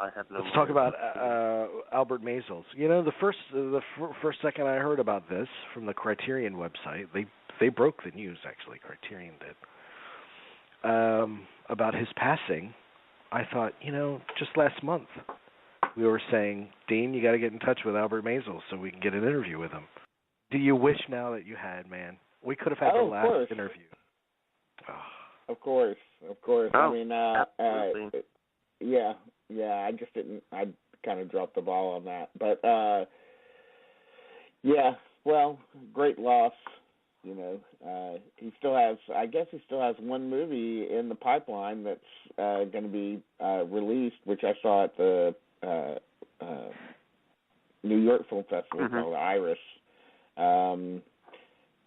I have no. Let's talk about Albert Maysles. You know, the first second I heard about this from the Criterion website, they broke the news. Actually, Criterion did about his passing. I thought, you know, just last month we were saying, Dean, you got to get in touch with Albert Maysles so we can get an interview with him. Do you wish now that you had, man? We could have had the last interview. Oh. Of course. Oh, I mean, absolutely. Yeah. I just didn't. I kind of dropped the ball on that, but yeah. Well, great loss. You know, he still has. I guess he still has one movie in the pipeline that's going to be released, which I saw at the New York Film Festival called Iris. But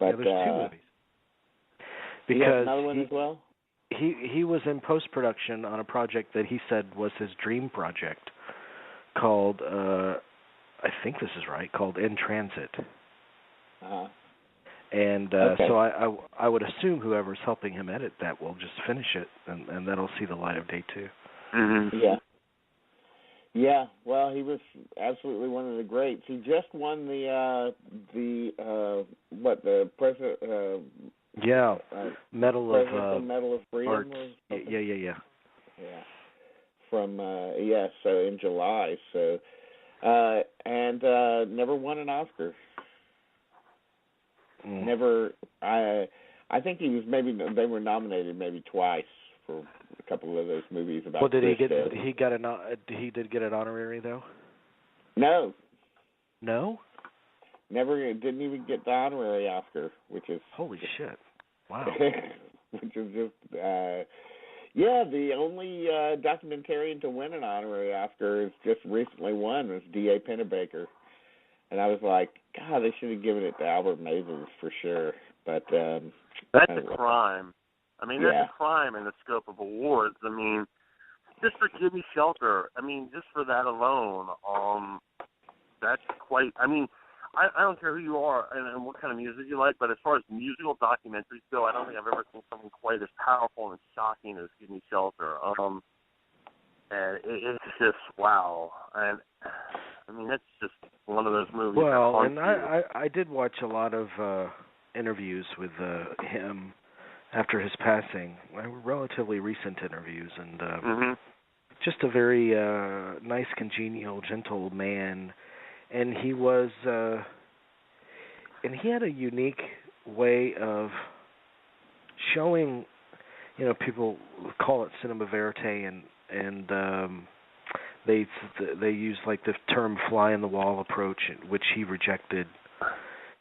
there's two movies. Because he has another one as well. He was in post-production on a project that he said was his dream project called, I think this is right, called In Transit. Uh-huh. And so I would assume whoever's helping him edit that will just finish it, and that'll see the light of day too. Mm-hmm. Yeah. Well, he was absolutely one of the greats. He just won the president. Medal of Freedom. Yeah. From so in July. So and never won an Oscar. Never. I think he was they were nominated maybe twice for a couple of those movies about. Well, did he get he did get an honorary though? No. No? Never, didn't even get the honorary Oscar, which is... Holy shit. Wow. Which is just, the only documentarian to win an honorary Oscar is just recently won was D.A. Pennebaker. And I was like, God, they should have given it to Albert Maysles for sure. But... that's a crime. I mean, that's a crime in the scope of awards. I mean, just for Give Me Shelter, I mean, just for that alone, that's quite... I mean... I don't care who you are and what kind of music you like, but as far as musical documentaries go, I don't think I've ever seen something quite as powerful and shocking as Give Me Shelter. And it's just, wow. And, I mean, it's just one of those movies. Well, and I did watch a lot of interviews with him after his passing, relatively recent interviews, and just a very nice, congenial, gentle man. And he was, and he had a unique way of showing, you know, people call it cinema verite, and they use like the term fly in the wall approach, which he rejected,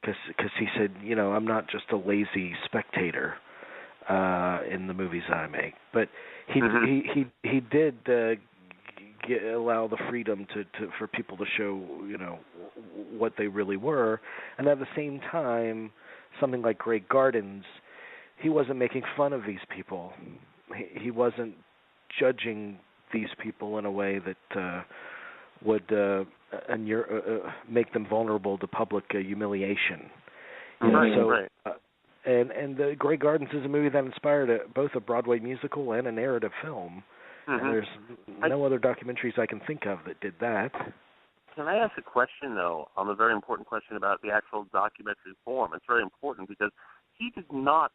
because he said, you know, I'm not just a lazy spectator in the movies I make, but he did. Allow the freedom for people to show, you know, what they really were, and at the same time, something like Great Gardens, he wasn't making fun of these people. He wasn't judging these people in a way that would make them vulnerable to public humiliation. Right. And the Great Gardens is a movie that inspired both a Broadway musical and a narrative film. And there's no other documentaries I can think of that did that. Can I ask a question, though, on a very important question about the actual documentary form? It's very important because he did not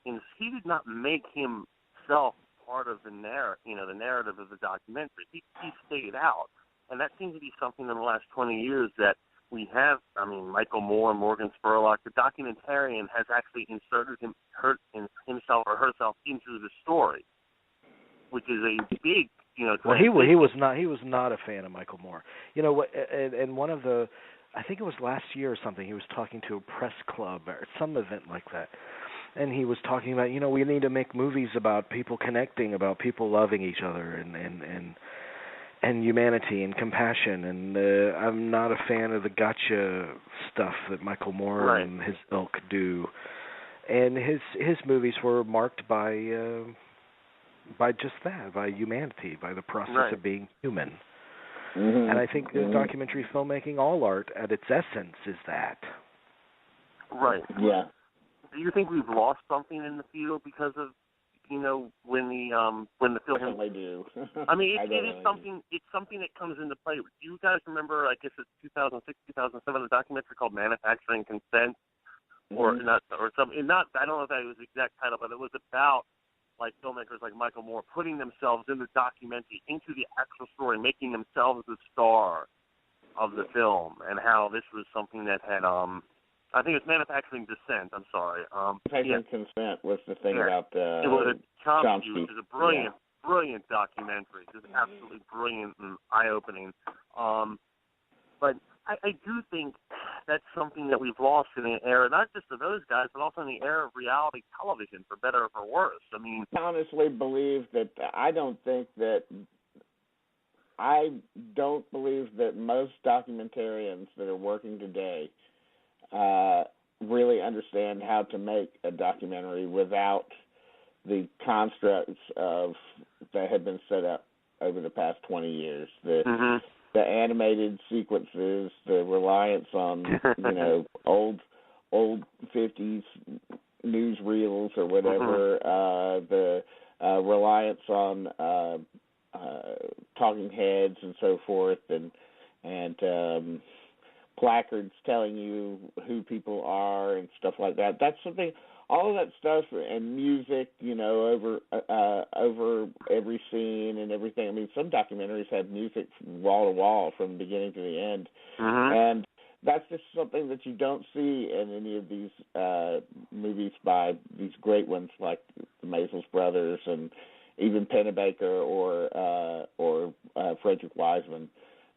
make himself part of the narrative of the documentary. He stayed out, and that seems to be something in the last 20 years that we have. I mean, Michael Moore, Morgan Spurlock, the documentarian has actually inserted himself or herself into the story, which is a big, you know. Well, he was not a fan of Michael Moore. You know what? And one of the, I think it was last year or something, he was talking to a press club or some event like that, and he was talking about, you know, we need to make movies about people connecting, about people loving each other, and humanity and compassion. And I'm not a fan of the gotcha stuff that Michael Moore and his ilk do. And his movies were marked by just that, by humanity, by the process of being human. And I think documentary filmmaking, all art at its essence, is that. Right. Yeah. Do you think we've lost something in the field because of when the film. Definitely do. I mean, it is something. It's something that comes into play. Do you guys remember? I guess it's 2006, 2007, a documentary called "Manufacturing Consent," or not, or something. Not. I don't know if that was the exact title, but it was about like filmmakers like Michael Moore putting themselves in the documentary, into the actual story, making themselves the star of the film, and how this was something that had I think it's Manufacturing Dissent. I'm sorry. Manufacturing Consent was the thing about it was Chomsky, which is a brilliant, yeah. brilliant documentary. Just absolutely brilliant and eye-opening. But I do think that's something that we've lost in the era, not just of those guys, but also in the era of reality television, for better or for worse. I mean, I honestly believe that I don't believe that most documentarians that are working today really understand how to make a documentary without the constructs that have been set up over the past 20 years. The animated sequences, the reliance on old 50s newsreels or whatever, the reliance on talking heads and so forth, and placards telling you who people are and stuff like that. That's something. All of that stuff and music, over every scene and everything. I mean, some documentaries have music wall to wall from the beginning to the end, and that's just something that you don't see in any of these movies by these great ones like the Maysles brothers and even Pennebaker or Frederick Wiseman.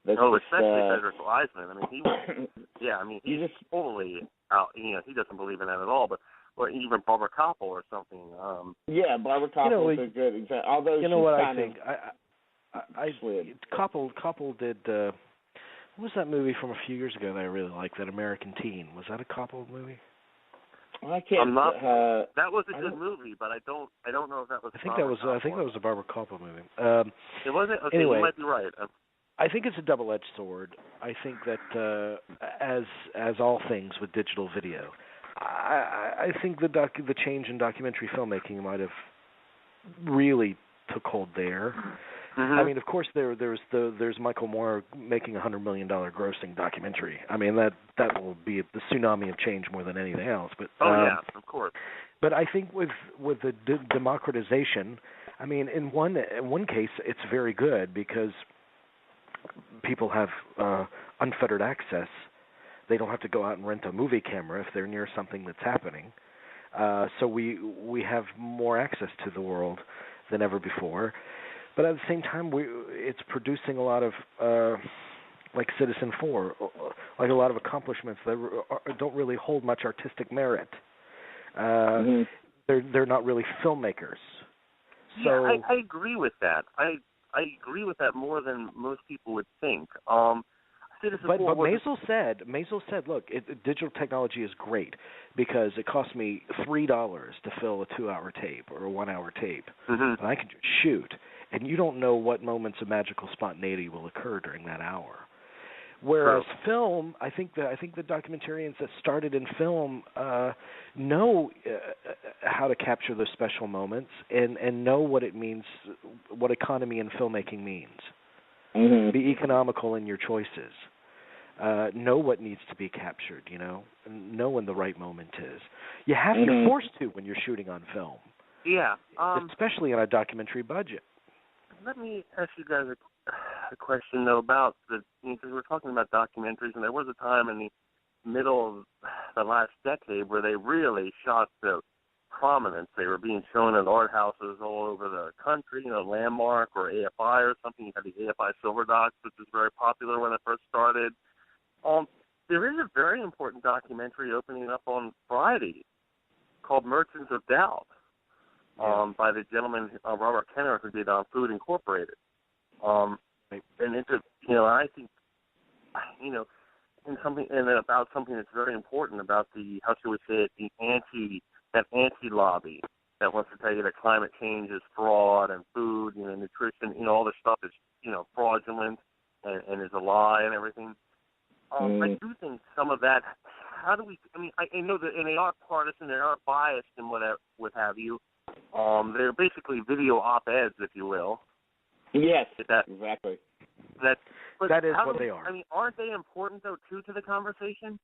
Especially Frederick Wiseman. I mean, he was, he's just totally out. He doesn't believe in that at all. But or even Barbara Koppel or something. Barbara Koppel is a good example. Although what I think, I slid. Koppel did. What was that movie from a few years ago that I really liked? That American Teen. Was that a Koppel movie? Well, I can't. That was a good movie, but I don't know if that was. I think that was a Barbara Koppel movie. It wasn't. Okay, anyway, you might be right. I think it's a double-edged sword. I think that as all things with digital video, I think the change in documentary filmmaking might have really took hold there. I mean, of course, there's Michael Moore making $100 million grossing documentary. I mean, that will be the tsunami of change more than anything else. But of course. But I think with the democratization, I mean, in one case, it's very good because people have unfettered access. They don't have to go out and rent a movie camera if they're near something that's happening. So we have more access to the world than ever before. But at the same time, it's producing a lot of, like Citizen4, like a lot of accomplishments that don't really hold much artistic merit. They're not really filmmakers. So yeah, I agree with that. I agree with that more than most people would think. But Maysles said, look, digital technology is great because it costs me $3 to fill a 2-hour tape or a 1-hour tape, and I can just shoot, and you don't know what moments of magical spontaneity will occur during that hour. Whereas film, I think the documentarians that started in film know how to capture those special moments and know what it means, what economy in filmmaking means. Be economical in your choices. Know what needs to be captured, and know when the right moment is. You're forced to when you're shooting on film. Yeah. Especially on a documentary budget. Let me ask you guys a question, though, about because we're talking about documentaries, and there was a time in the middle of the last decade where they really shot to prominence. They were being shown at art houses all over the country, Landmark or AFI or something. You had the AFI Silver Docs, which was very popular when it first started. There is a very important documentary opening up on Friday called Merchants of Doubt by the gentleman, Robert Kenner, who did Food Incorporated. And it's I think, about something that's very important about how should we say it, that anti-lobby that wants to tell you that climate change is fraud and food, nutrition, all this stuff is, fraudulent and is a lie and everything. I do think some of that, I know that, and they are partisan, they are biased and what have you, They're basically video op-eds, if you will. Yes, exactly. That is what they are. I mean, aren't they important though too to the conversation?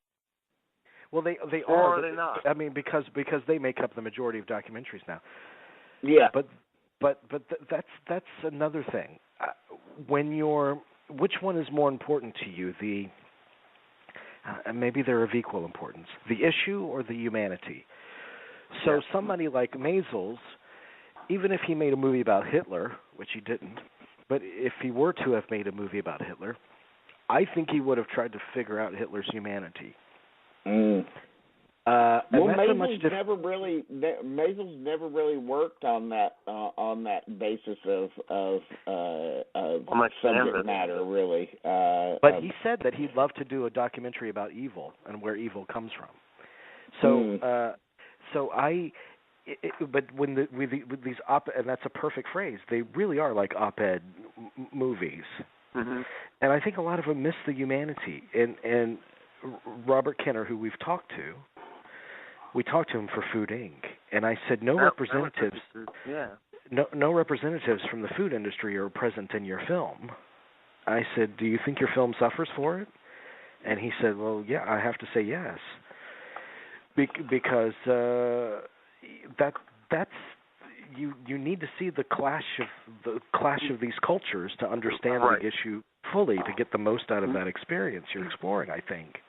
Well, they or are. Are they not? I mean, because they make up the majority of documentaries now. Yeah. But that's another thing. Which one is more important to you? Maybe they're of equal importance. The issue or the humanity? So somebody like Maysles, even if he made a movie about Hitler, which he didn't, but if he were to have made a movie about Hitler, I think he would have tried to figure out Hitler's humanity. Well, Maysles never really worked on that basis of subject matter, really. But he said that he'd love to do a documentary about evil and where evil comes from. But with these and that's a perfect phrase. They really are like op-ed movies, and I think a lot of them miss the humanity. And Robert Kenner, who we talked to him for Food Inc., and I said no representatives from the food industry are present in your film. I said, do you think your film suffers for it? And he said, well, yeah, I have to say yes, because that's you need to see the clash of these cultures to understand the issue fully, to get the most out of that experience you're exploring, I think.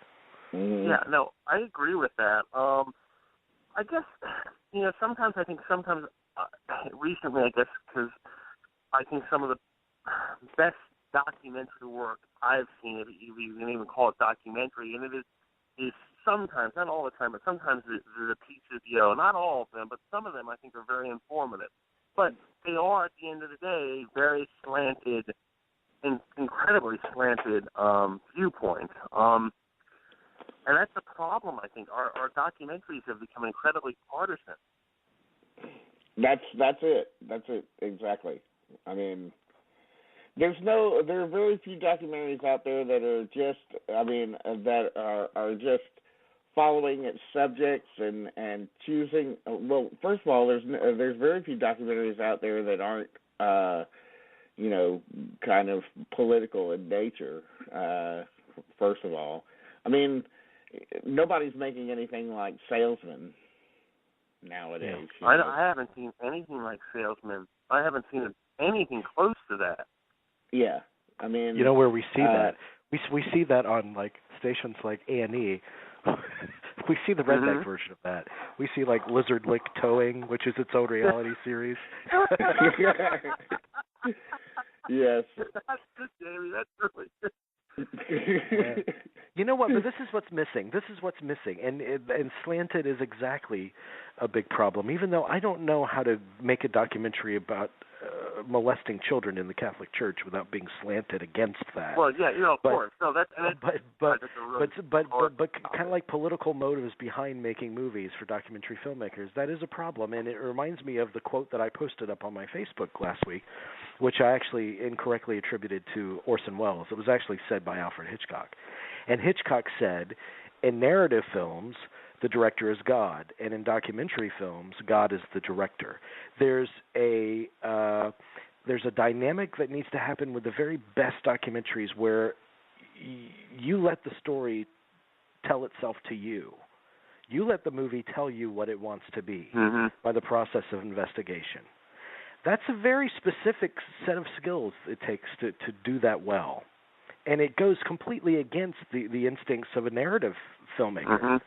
Yeah, no, I agree with that. I guess, sometimes recently, I guess, because I think some of the best documentary work I've seen, if you can even call it documentary, and it is sometimes, not all the time, but sometimes the pieces, not all of them, but some of them I think are very informative. But they are, at the end of the day, very slanted, incredibly slanted viewpoint. And that's the problem, I think. Our documentaries have become incredibly partisan. That's it. That's it, exactly. I mean, there are very few documentaries out there that are just, that are just following its subjects and choosing. Well, first of all, there's very few documentaries out there that aren't, kind of political in nature. First of all, I mean, nobody's making anything like Salesman nowadays. I haven't seen anything like Salesman. I haven't seen anything close to that. Yeah, I mean, where we see that we see that on like stations like A&E. We see the redneck version of that. We see like Lizard Lick Towing, which is its own reality series. Yes. That's good, Jamie. That's really good. You know what? But this is what's missing. And slanted is exactly a big problem. Even though I don't know how to make a documentary about molesting children in the Catholic Church without being slanted against that. Well, yeah, of course. No, that's but kind of like political motives behind making movies for documentary filmmakers. That is a problem, and it reminds me of the quote that I posted up on my Facebook last week, which I actually incorrectly attributed to Orson Welles. It was actually said by Alfred Hitchcock. And Hitchcock said, in narrative films, the director is God, and in documentary films, God is the director. There's a dynamic that needs to happen with the very best documentaries where you let the story tell itself to you. You let the movie tell you what it wants to be by the process of investigation. That's a very specific set of skills it takes to do that well. And it goes completely against the instincts of a narrative filmmaker.